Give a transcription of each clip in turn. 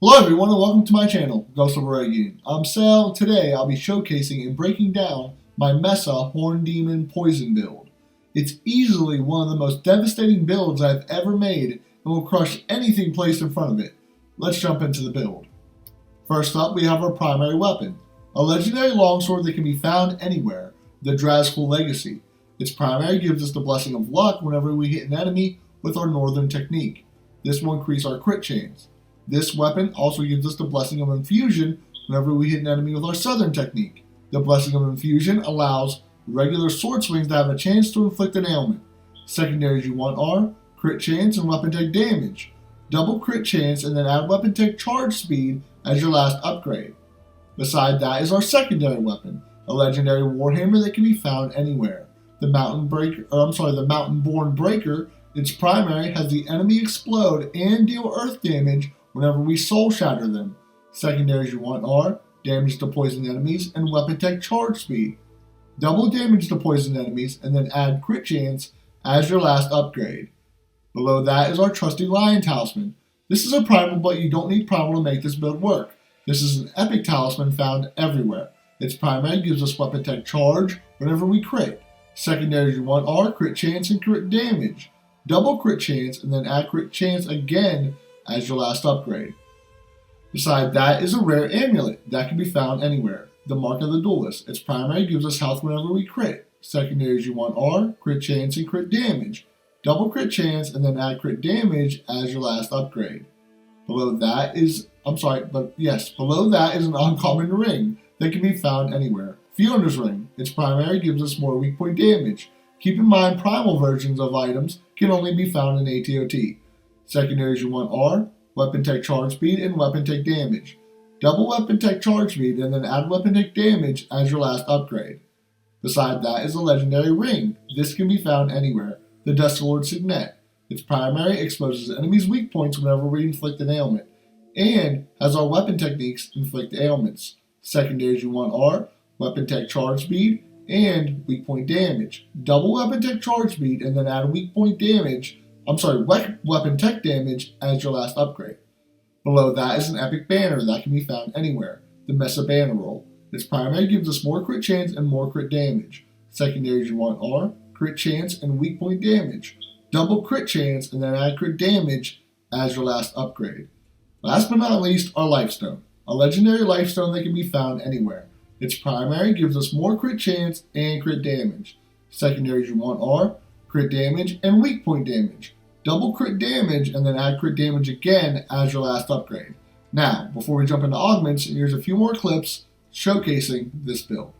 Hello everyone and welcome to my channel, Godfall. I'm Sal, and today I'll be showcasing and breaking down my Mesa Horn Demon Poison build. It's easily one of the most devastating builds I've ever made and will crush anything placed in front of it. Let's jump into the build. First up, we have our primary weapon, a legendary longsword that can be found anywhere, the Godfall Legacy. Its primary gives us the blessing of luck whenever we hit an enemy with our northern technique. This will increase our crit chance. This weapon also gives us the blessing of infusion whenever we hit an enemy with our southern technique. The blessing of infusion allows regular sword swings to have a chance to inflict an ailment. Secondaries you want are crit chance and weapon tech damage. Double crit chance and then add weapon tech charge speed as your last upgrade. Beside that is our secondary weapon, a legendary warhammer that can be found anywhere. The Mountain-born Breaker. Its primary has the enemy explode and deal earth damage whenever we soul shatter them. Secondaries you want are damage to poisoned enemies and weapon tech charge speed. Double damage to poisoned enemies and then add crit chance as your last upgrade. Below that is our trusty Lion Talisman. This is a primal, but you don't need primal to make this build work. This is an epic talisman found everywhere. Its primary gives us weapon tech charge whenever we crit. Secondaries you want are crit chance and crit damage. Double crit chance and then add crit chance again as your last upgrade. Beside that is a rare amulet that can be found anywhere, the Mark of the Duelist. Its primary gives us health whenever we crit. Secondaries you want are crit chance and crit damage. Double crit chance and then add crit damage as your last upgrade. Below that is an uncommon ring that can be found anywhere. Fiona's Ring. Its primary gives us more weak point damage. Keep in mind primal versions of items can only be found in ATOT. Secondaries you want are weapon tech charge speed and weapon tech damage. Double weapon tech charge speed and then add weapon tech damage as your last upgrade. Beside that is a legendary ring. This can be found anywhere, the Dustlord Signet. Its primary exposes enemies' weak points whenever we inflict an ailment, and has our weapon techniques inflict ailments. Secondaries you want are weapon tech charge speed and weak point damage. Double weapon tech charge speed and then add weapon tech damage as your last upgrade. Below that is an epic banner that can be found anywhere, the Mesa banner roll. Its primary gives us more crit chance and more crit damage. Secondaries you want are crit chance and weak point damage. Double crit chance and then add crit damage as your last upgrade. Last but not least, our Lifestone, a legendary lifestone that can be found anywhere. Its primary gives us more crit chance and crit damage. Secondaries you want are crit damage and weak point damage. Double crit damage and then add crit damage again as your last upgrade. Now, before we jump into augments, here's a few more clips showcasing this build.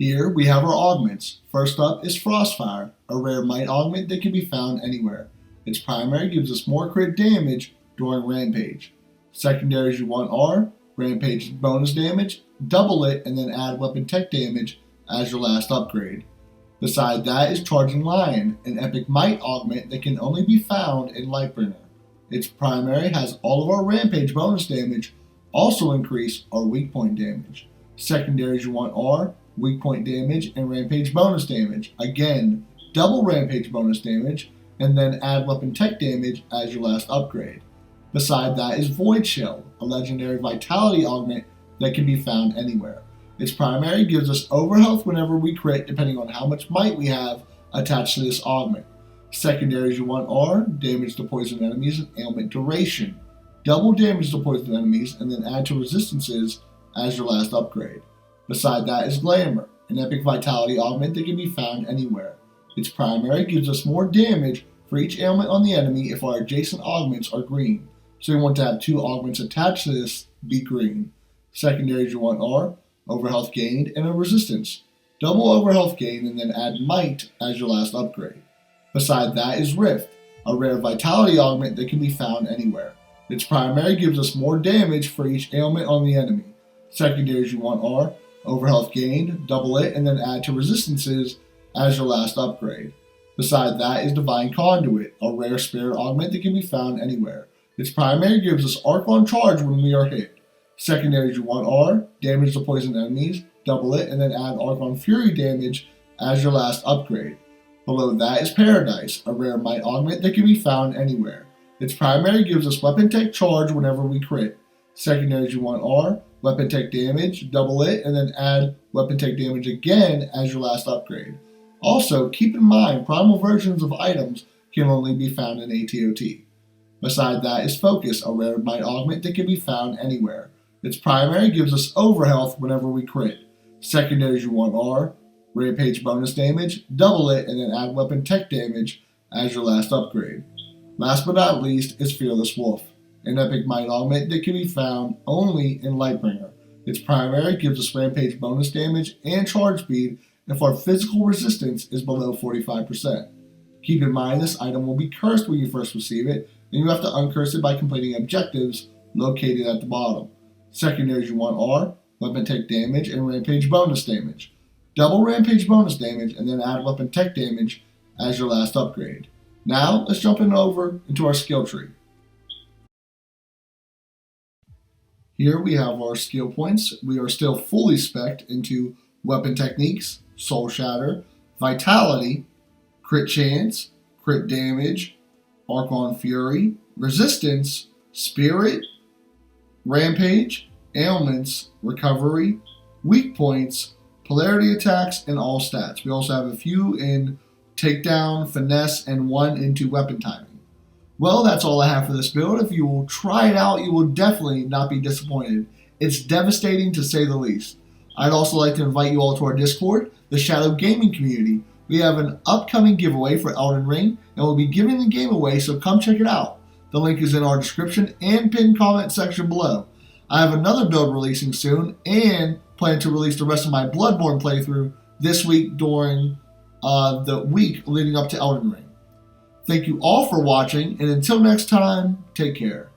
Here we have our augments. First up is Frostfire, a rare might augment that can be found anywhere. Its primary gives us more crit damage during Rampage. Secondaries you want are Rampage's bonus damage, double it, and then add weapon tech damage as your last upgrade. Beside that is Charging Lion, an epic might augment that can only be found in Lightbringer. Its primary has all of our Rampage bonus damage, also increase our weak point damage. Secondaries you want are weak point damage and Rampage bonus damage. Again, double Rampage bonus damage, and then add weapon tech damage as your last upgrade. Beside that is Void Shell, a legendary vitality augment that can be found anywhere. Its primary gives us overhealth whenever we crit, depending on how much might we have attached to this augment. Secondaries you want are damage to poison enemies and ailment duration. Double damage to poison enemies and then add to resistances as your last upgrade. Beside that is Glamour, an epic vitality augment that can be found anywhere. Its primary gives us more damage for each ailment on the enemy if our adjacent augments are green. So we want to have two augments attached to this be green. Secondaries you want are overhealth gained and a resistance. Double overhealth gain and then add might as your last upgrade. Beside that is Rift, a rare vitality augment that can be found anywhere. Its primary gives us more damage for each ailment on the enemy. Secondaries you want are overhealth gained, double it, and then add to resistances as your last upgrade. Beside that is Divine Conduit, a rare spirit augment that can be found anywhere. Its primary gives us Arc on Charge when we are hit. Secondaries you want are damage to poison enemies, double it, and then add Arc on Fury damage as your last upgrade. Below that is Paradise, a rare might augment that can be found anywhere. Its primary gives us weapon tech charge whenever we crit. Secondaries you want are weapon tech damage, double it, and then add weapon tech damage again as your last upgrade. Also, keep in mind primal versions of items can only be found in ATOT. Beside that is Focus, a rare might augment that can be found anywhere. Its primary gives us overhealth whenever we crit. Secondaries you want are Rampage bonus damage, double it, and then add weapon tech damage as your last upgrade. Last but not least is Fearless Wolf, an epic might augment that can be found only in Lightbringer. Its primary gives us Rampage bonus damage and charge speed if our physical resistance is below 45%. Keep in mind this item will be cursed when you first receive it, and you have to uncurse it by completing objectives located at the bottom. Secondaries you want are weapon tech damage and Rampage bonus damage. Double Rampage bonus damage and then add weapon tech damage as your last upgrade. Now let's jump over into our skill tree. Here we have our skill points. We are still fully spec'd into weapon techniques, soul shatter, vitality, crit chance, crit damage, arc on fury, resistance, spirit, rampage, ailments, recovery, weak points, polarity attacks, and all stats. We also have a few in takedown, finesse, and one into weapon timing. Well, that's all I have for this build. If you will try it out, you will definitely not be disappointed. It's devastating to say the least. I'd also like to invite you all to our Discord, the Shadow Gaming Community. We have an upcoming giveaway for Elden Ring, and we'll be giving the game away, so come check it out. The link is in our description and pinned comment section below. I have another build releasing soon, and plan to release the rest of my Bloodborne playthrough this week during the week leading up to Elden Ring. Thank you all for watching, and until next time, take care.